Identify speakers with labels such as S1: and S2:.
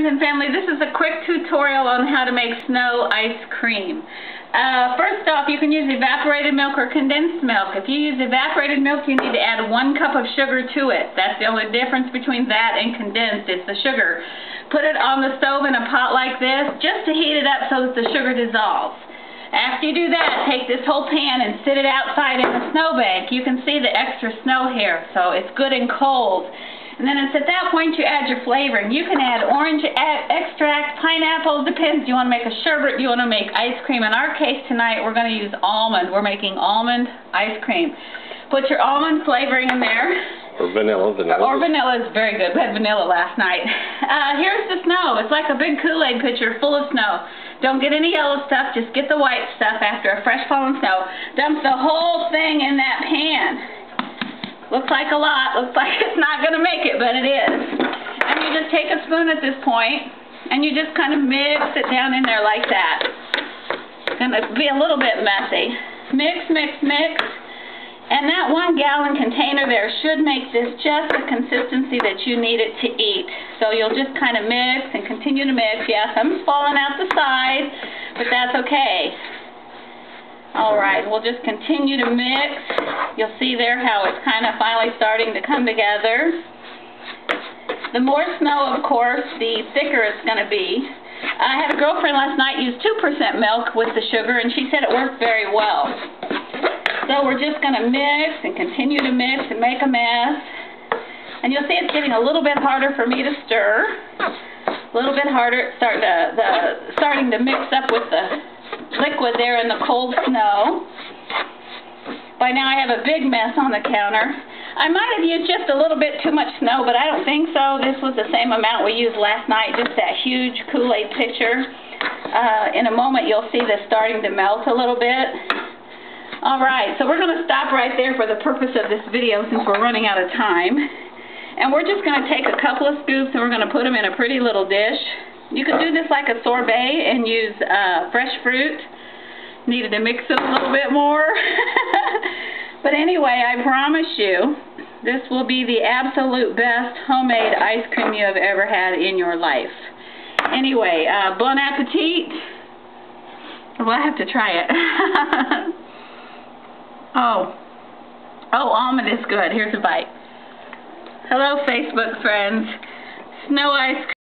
S1: and family, this is a quick tutorial on how to make snow ice cream. First off, you can use evaporated milk or condensed milk. If you use evaporated milk, you need to add 1 cup of sugar to it. That's the only difference between that and condensed, is the sugar. Put it on the stove in a pot like this just to heat it up so that the sugar dissolves. After you do that, take this whole pan and sit it outside in the snowbank. You can see the extra snow here, so it's good and cold. And then it's at that point you add your flavoring. You can add orange extract, pineapple, depends. Do you want to make a sherbet? Do you want to make ice cream? In our case tonight, we're going to use almond. We're making almond ice cream. Put your almond flavoring in there.
S2: Or vanilla.
S1: Or vanilla is very good. We had vanilla last night. Here's the snow. It's like a big Kool-Aid pitcher full of snow. Don't get any yellow stuff. Just get the white stuff after a fresh fallen snow. Dump the whole thing in that pan. Looks like a lot. Looks like it's not going to make it, but it is. And you just take a spoon at this point, and you just kind of mix it down in there like that. It's going to be a little bit messy. Mix, mix, mix. And that 1 gallon container there should make this just the consistency that you need it to eat. So you'll just kind of mix and continue to mix. Yeah, some's falling out the side, but that's okay. Alright, we'll just continue to mix. You'll see there how it's kind of finally starting to come together. The more snow, of course, the thicker it's going to be. I had a girlfriend last night use 2% milk with the sugar, and she said it worked very well. So we're just going to mix and continue to mix and make a mess. And you'll see it's getting a little bit harder for me to stir. A little bit harder. It's starting to mix up with the liquid there in the cold snow. By now I have a big mess on the counter. I might have used just a little bit too much snow, but I don't think so. This was the same amount we used last night, just that huge Kool-Aid pitcher. In a moment you'll see this starting to melt a little bit. Alright, so we're going to stop right there for the purpose of this video since we're running out of time. And we're just going to take a couple of scoops and we're going to put them in a pretty little dish. You can do this like a sorbet and use fresh fruit. Needed to mix it a little bit more. But anyway, I promise you, this will be the absolute best homemade ice cream you have ever had in your life. Anyway, bon appetit. Well, I have to try it. Oh, almond is good. Here's a bite. Hello, Facebook friends. Snow ice cream.